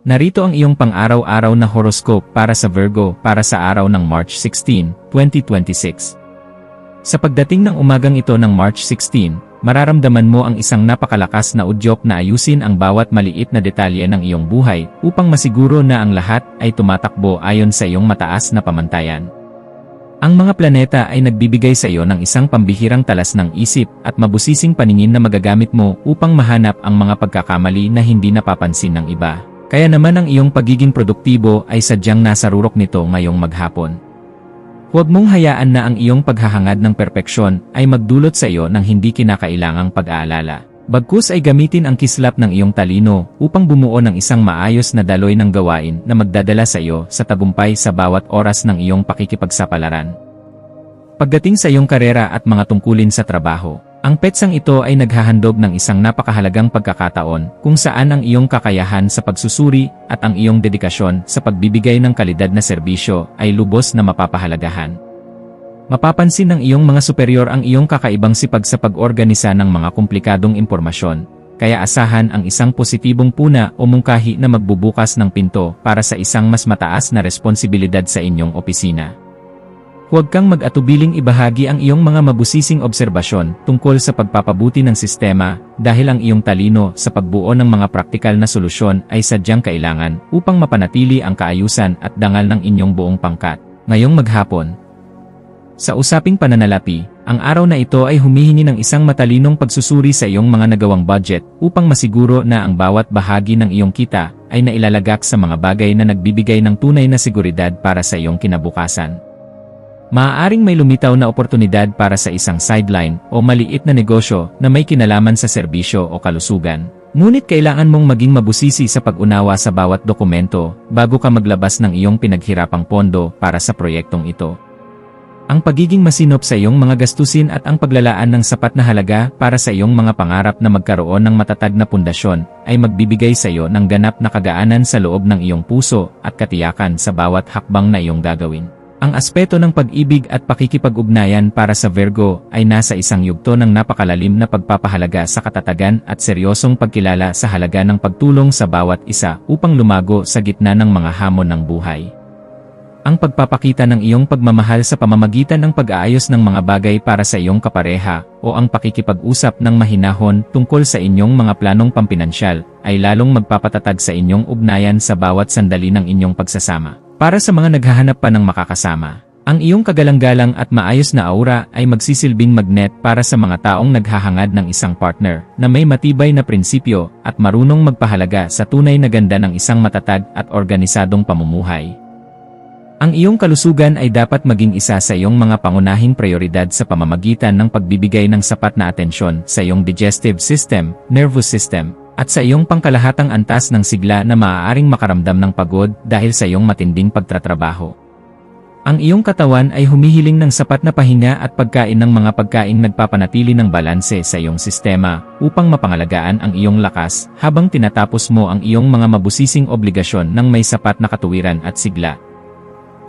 Narito ang iyong pang-araw-araw na horoscope para sa Virgo para sa araw ng March 16, 2026. Sa pagdating ng umagang ito ng March 16, mararamdaman mo ang isang napakalakas na udyok na ayusin ang bawat maliit na detalye ng iyong buhay upang masiguro na ang lahat ay tumatakbo ayon sa iyong mataas na pamantayan. Ang mga planeta ay nagbibigay sa iyo ng isang pambihirang talas ng isip at mabusising paningin na magagamit mo upang mahanap ang mga pagkakamali na hindi napapansin ng iba. Kaya naman ang iyong pagiging produktibo ay sadyang nasa rurok nito ngayong maghapon. Huwag mong hayaan na ang iyong paghahangad ng perpeksyon ay magdulot sa iyo ng hindi kinakailangang pag-aalala. Bagkus ay gamitin ang kislap ng iyong talino upang bumuo ng isang maayos na daloy ng gawain na magdadala sa iyo sa tagumpay sa bawat oras ng iyong pakikipagsapalaran. Pagdating sa iyong karera at mga tungkulin sa trabaho, ang petsang ito ay naghahandog ng isang napakahalagang pagkakataon kung saan ang iyong kakayahan sa pagsusuri at ang iyong dedikasyon sa pagbibigay ng kalidad na serbisyo ay lubos na mapapahalagahan. Mapapansin ng iyong mga superior ang iyong kakaibang sipag sa pag-organisa ng mga komplikadong impormasyon, kaya asahan ang isang positibong puna o mungkahi na magbubukas ng pinto para sa isang mas mataas na responsibilidad sa inyong opisina. Huwag kang mag-atubiling ibahagi ang iyong mga mabusising obserbasyon tungkol sa pagpapabuti ng sistema dahil ang iyong talino sa pagbuo ng mga praktikal na solusyon ay sadyang kailangan upang mapanatili ang kaayusan at dangal ng inyong buong pangkat. Ngayong maghapon, sa usaping pananalapi, ang araw na ito ay humihingi ng isang matalinong pagsusuri sa iyong mga nagawang budget upang masiguro na ang bawat bahagi ng iyong kita ay nailalagak sa mga bagay na nagbibigay ng tunay na seguridad para sa iyong kinabukasan. Maaaring may lumitaw na oportunidad para sa isang sideline o maliit na negosyo na may kinalaman sa serbisyo o kalusugan. Ngunit kailangan mong maging mabusisi sa pag-unawa sa bawat dokumento bago ka maglabas ng iyong pinaghirapang pondo para sa proyektong ito. Ang pagiging masinop sa iyong mga gastusin at ang paglalaan ng sapat na halaga para sa iyong mga pangarap na magkaroon ng matatag na pundasyon ay magbibigay sa iyo ng ganap na kagaanan sa loob ng iyong puso at katiyakan sa bawat hakbang na iyong gagawin. Ang aspeto ng pag-ibig at pakikipag-ugnayan para sa Virgo ay nasa isang yugto ng napakalalim na pagpapahalaga sa katatagan at seryosong pagkilala sa halaga ng pagtulong sa bawat isa upang lumago sa gitna ng mga hamon ng buhay. Ang pagpapakita ng iyong pagmamahal sa pamamagitan ng pag-aayos ng mga bagay para sa iyong kapareha o ang pakikipag-usap ng mahinahon tungkol sa inyong mga planong pampinansyal ay lalong magpapatatag sa inyong ugnayan sa bawat sandali ng inyong pagsasama. Para sa mga naghahanap pa ng makakasama, ang iyong kagalang-galang at maayos na aura ay magsisilbing magnet para sa mga taong naghahangad ng isang partner na may matibay na prinsipyo at marunong magpahalaga sa tunay na ganda ng isang matatag at organisadong pamumuhay. Ang iyong kalusugan ay dapat maging isa sa iyong mga pangunahing prioridad sa pamamagitan ng pagbibigay ng sapat na atensyon sa iyong digestive system, nervous system, at sa iyong pangkalahatang antas ng sigla na maaaring makaramdam ng pagod dahil sa iyong matinding pagtatrabaho. Ang iyong katawan ay humihiling ng sapat na pahinga at pagkain ng mga pagkain nagpapanatili ng balanse sa iyong sistema upang mapangalagaan ang iyong lakas habang tinatapos mo ang iyong mga mabusising obligasyon ng may sapat na katuwiran at sigla.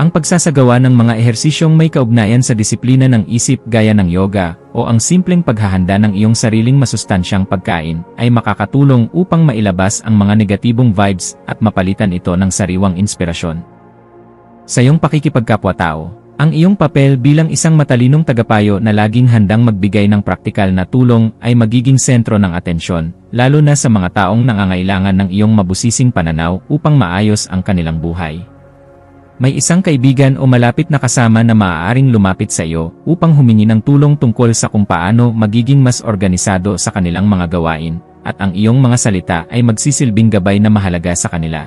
Ang pagsasagawa ng mga ehersisyong may kaugnayan sa disiplina ng isip gaya ng yoga o ang simpleng paghahanda ng iyong sariling masustansyang pagkain ay makakatulong upang mailabas ang mga negatibong vibes at mapalitan ito ng sariwang inspirasyon. Sa iyong pakikipagkapwa-tao, ang iyong papel bilang isang matalinong tagapayo na laging handang magbigay ng praktikal na tulong ay magiging sentro ng atensyon, lalo na sa mga taong nangangailangan ng iyong mabusising pananaw upang maayos ang kanilang buhay. May isang kaibigan o malapit na kasama na maaaring lumapit sa iyo upang humingi ng tulong tungkol sa kung paano magiging mas organisado sa kanilang mga gawain, at ang iyong mga salita ay magsisilbing gabay na mahalaga sa kanila.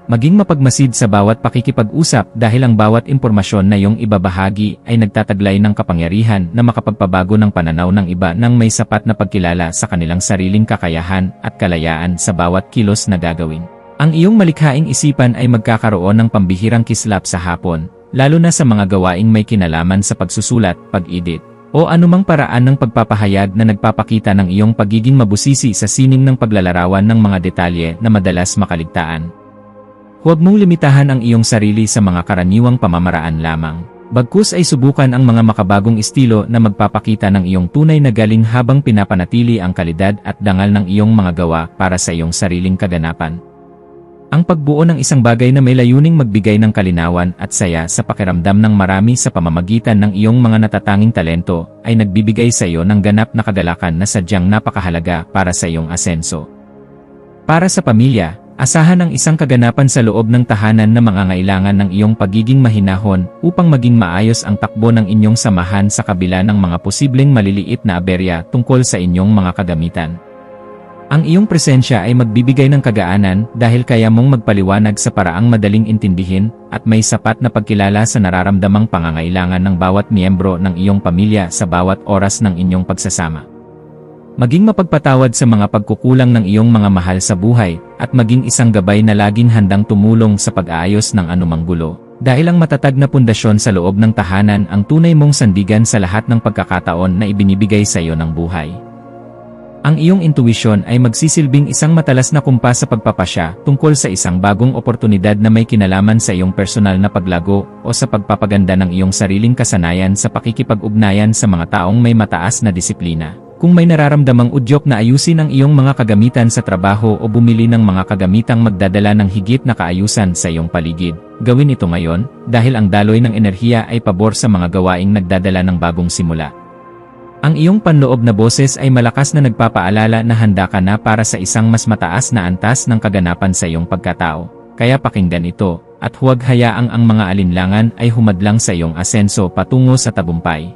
Maging mapagmasid sa bawat pakikipag-usap dahil ang bawat impormasyon na iyong ibabahagi ay nagtataglay ng kapangyarihan na makapagpabago ng pananaw ng iba nang may sapat na pagkilala sa kanilang sariling kakayahan at kalayaan sa bawat kilos na gagawin. Ang iyong malikhaing isipan ay magkakaroon ng pambihirang kislap sa hapon, lalo na sa mga gawaing may kinalaman sa pagsusulat, pag-edit, o anumang paraan ng pagpapahayag na nagpapakita ng iyong pagiging mabusisi sa sining ng paglalarawan ng mga detalye na madalas makaligtaan. Huwag mong limitahan ang iyong sarili sa mga karaniwang pamamaraan lamang. Bagkus ay subukan ang mga makabagong estilo na magpapakita ng iyong tunay na galing habang pinapanatili ang kalidad at dangal ng iyong mga gawa para sa iyong sariling kaganapan. Ang pagbuo ng isang bagay na may layuning magbigay ng kalinawan at saya sa pakiramdam ng marami sa pamamagitan ng iyong mga natatanging talento ay nagbibigay sa iyo ng ganap na kagalakan na sadyang napakahalaga para sa iyong asenso. Para sa pamilya, asahan ang isang kaganapan sa loob ng tahanan na mangangailangan ng iyong pagiging mahinahon upang maging maayos ang takbo ng inyong samahan sa kabila ng mga posibleng maliliit na aberya tungkol sa inyong mga kagamitan. Ang iyong presensya ay magbibigay ng kagaanan dahil kaya mong magpaliwanag sa paraang madaling intindihin at may sapat na pagkilala sa nararamdamang pangangailangan ng bawat miyembro ng iyong pamilya sa bawat oras ng inyong pagsasama. Maging mapagpatawad sa mga pagkukulang ng iyong mga mahal sa buhay at maging isang gabay na laging handang tumulong sa pag-aayos ng anumang gulo. Dahil ang matatag na pundasyon sa loob ng tahanan ang tunay mong sandigan sa lahat ng pagkakataon na ibinibigay sa iyo ng buhay. Ang iyong intuwisyon ay magsisilbing isang matalas na kumpas sa pagpapasya tungkol sa isang bagong oportunidad na may kinalaman sa iyong personal na paglago o sa pagpapaganda ng iyong sariling kasanayan sa pakikipag-ugnayan sa mga taong may mataas na disiplina. Kung may nararamdamang udyok na ayusin ang iyong mga kagamitan sa trabaho o bumili ng mga kagamitang magdadala ng higit na kaayusan sa iyong paligid, gawin ito ngayon dahil ang daloy ng enerhiya ay pabor sa mga gawaing nagdadala ng bagong simula. Ang iyong panloob na boses ay malakas na nagpapaalala na handa ka na para sa isang mas mataas na antas ng kaganapan sa iyong pagkatao. Kaya pakinggan ito, at huwag hayaang ang mga alinlangan ay humadlang sa iyong asenso patungo sa tagumpay.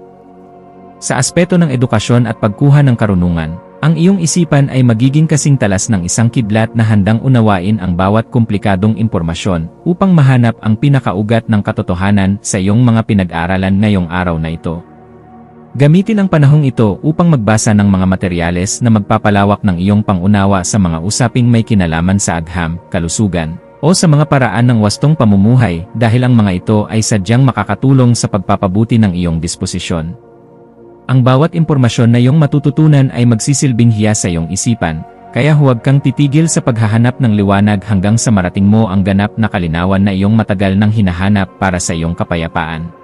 Sa aspeto ng edukasyon at pagkuha ng karunungan, ang iyong isipan ay magiging kasing talas ng isang kidlat na handang unawain ang bawat komplikadong impormasyon upang mahanap ang pinakaugat ng katotohanan sa iyong mga pinag-aralan ngayong araw na ito. Gamitin ang panahong ito upang magbasa ng mga materyales na magpapalawak ng iyong pangunawa sa mga usaping may kinalaman sa agham, kalusugan, o sa mga paraan ng wastong pamumuhay dahil ang mga ito ay sadyang makakatulong sa pagpapabuti ng iyong disposisyon. Ang bawat impormasyon na iyong matututunan ay magsisilbing hiya sa iyong isipan, kaya huwag kang titigil sa paghahanap ng liwanag hanggang sa marating mo ang ganap na kalinawan na iyong matagal nang hinahanap para sa iyong kapayapaan.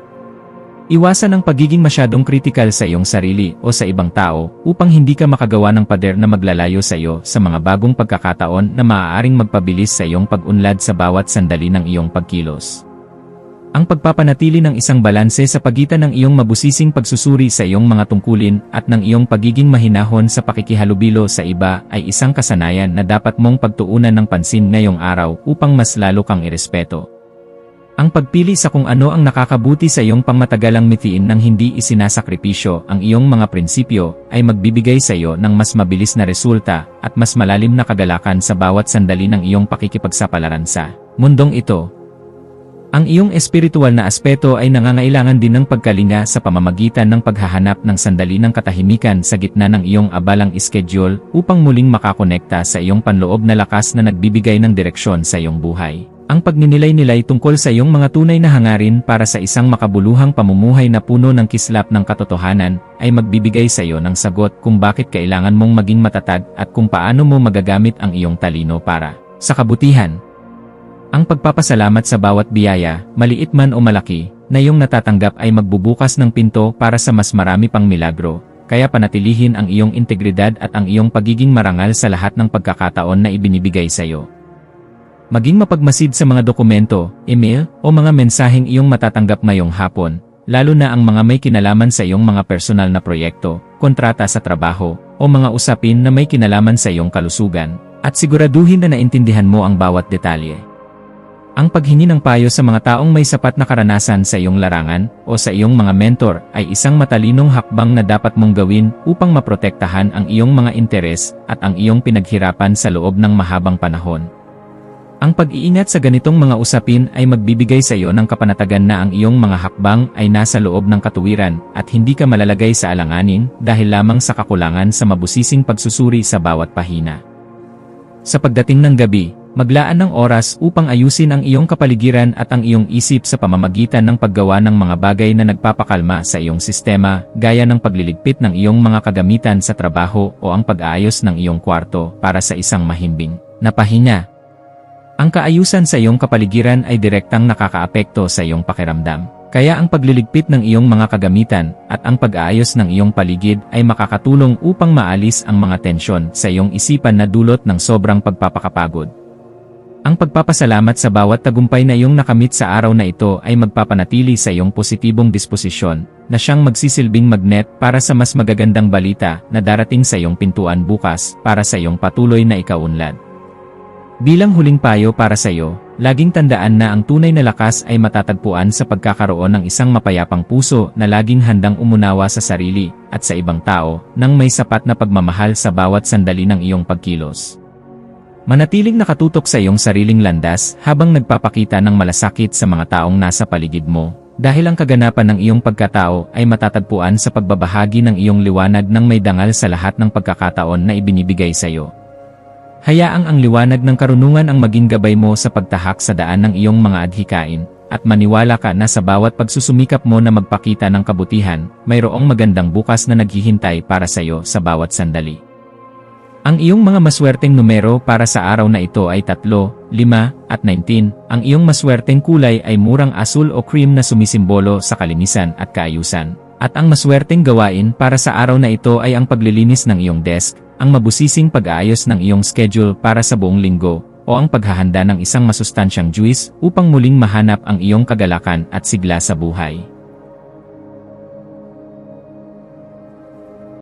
Iwasan ang pagiging masyadong kritikal sa iyong sarili o sa ibang tao upang hindi ka makagawa ng pader na maglalayo sa iyo sa mga bagong pagkakataon na maaaring magpabilis sa iyong pag-unlad sa bawat sandali ng iyong pagkilos. Ang pagpapanatili ng isang balanse sa pagitan ng iyong mabusising pagsusuri sa iyong mga tungkulin at ng iyong pagiging mahinahon sa pakikihalubilo sa iba ay isang kasanayan na dapat mong pagtuunan ng pansin ngayong araw upang mas lalo kang irespeto. Ang pagpili sa kung ano ang nakakabuti sa iyong pangmatagalang mithiin nang hindi isinasakripisyo ang iyong mga prinsipyo ay magbibigay sa iyo ng mas mabilis na resulta at mas malalim na kagalakan sa bawat sandali ng iyong pakikipagsapalaran sa mundong ito. Ang iyong espiritual na aspeto ay nangangailangan din ng pagkalinga sa pamamagitan ng paghahanap ng sandali ng katahimikan sa gitna ng iyong abalang schedule upang muling makakonekta sa iyong panloob na lakas na nagbibigay ng direksyon sa iyong buhay. Ang pagninilay-nilay tungkol sa iyong mga tunay na hangarin para sa isang makabuluhang pamumuhay na puno ng kislap ng katotohanan ay magbibigay sa iyo ng sagot kung bakit kailangan mong maging matatag at kung paano mo magagamit ang iyong talino para sa kabutihan. Ang pagpapasalamat sa bawat biyaya, maliit man o malaki, na iyong natatanggap ay magbubukas ng pinto para sa mas marami pang milagro, kaya panatilihin ang iyong integridad at ang iyong pagiging marangal sa lahat ng pagkakataon na ibinibigay sa iyo. Maging mapagmasid sa mga dokumento, email, o mga mensaheng iyong matatanggap ngayong hapon, lalo na ang mga may kinalaman sa iyong mga personal na proyekto, kontrata sa trabaho, o mga usapin na may kinalaman sa iyong kalusugan, at siguraduhin na naintindihan mo ang bawat detalye. Ang paghingi ng payo sa mga taong may sapat na karanasan sa iyong larangan o sa iyong mga mentor ay isang matalinong hakbang na dapat mong gawin upang maprotektahan ang iyong mga interes at ang iyong pinaghirapan sa loob ng mahabang panahon. Ang pag-iingat sa ganitong mga usapin ay magbibigay sa iyo ng kapanatagan na ang iyong mga hakbang ay nasa loob ng katuwiran at hindi ka malalagay sa alanganin dahil lamang sa kakulangan sa mabusising pagsusuri sa bawat pahina. Sa pagdating ng gabi, maglaan ng oras upang ayusin ang iyong kapaligiran at ang iyong isip sa pamamagitan ng paggawa ng mga bagay na nagpapakalma sa iyong sistema, gaya ng pagliligpit ng iyong mga kagamitan sa trabaho o ang pag-aayos ng iyong kwarto para sa isang mahimbing na pahinga. Ang kaayusan sa iyong kapaligiran ay direktang nakakaapekto sa iyong pakiramdam. Kaya ang pagliligpit ng iyong mga kagamitan at ang pag-aayos ng iyong paligid ay makakatulong upang maalis ang mga tensyon sa iyong isipan na dulot ng sobrang pagpapakapagod. Ang pagpapasalamat sa bawat tagumpay na iyong nakamit sa araw na ito ay magpapanatili sa iyong positibong disposisyon, na siyang magsisilbing magnet para sa mas magagandang balita na darating sa iyong pintuan bukas para sa iyong patuloy na ikaunlad. Bilang huling payo para sa iyo, laging tandaan na ang tunay na lakas ay matatagpuan sa pagkakaroon ng isang mapayapang puso na laging handang umunawa sa sarili at sa ibang tao nang may sapat na pagmamahal sa bawat sandali ng iyong pagkilos. Manatiling nakatutok sa iyong sariling landas habang nagpapakita ng malasakit sa mga taong nasa paligid mo, dahil ang kaganapan ng iyong pagkatao ay matatagpuan sa pagbabahagi ng iyong liwanag ng may dangal sa lahat ng pagkakataon na ibinibigay sa iyo. Hayaang ang liwanag ng karunungan ang maging gabay mo sa pagtahak sa daan ng iyong mga adhikain, at maniwala ka na sa bawat pagsusumikap mo na magpakita ng kabutihan, mayroong magandang bukas na naghihintay para sa iyo sa bawat sandali. Ang iyong mga maswerteng numero para sa araw na ito ay 3, 5, at 19. Ang iyong maswerteng kulay ay murang asul o cream na sumisimbolo sa kalinisan at kaayusan. At ang maswerteng gawain para sa araw na ito ay ang paglilinis ng iyong desk, ang mabusising pag-aayos ng iyong schedule para sa buong linggo, o ang paghahanda ng isang masustansyang juice upang muling mahanap ang iyong kagalakan at sigla sa buhay.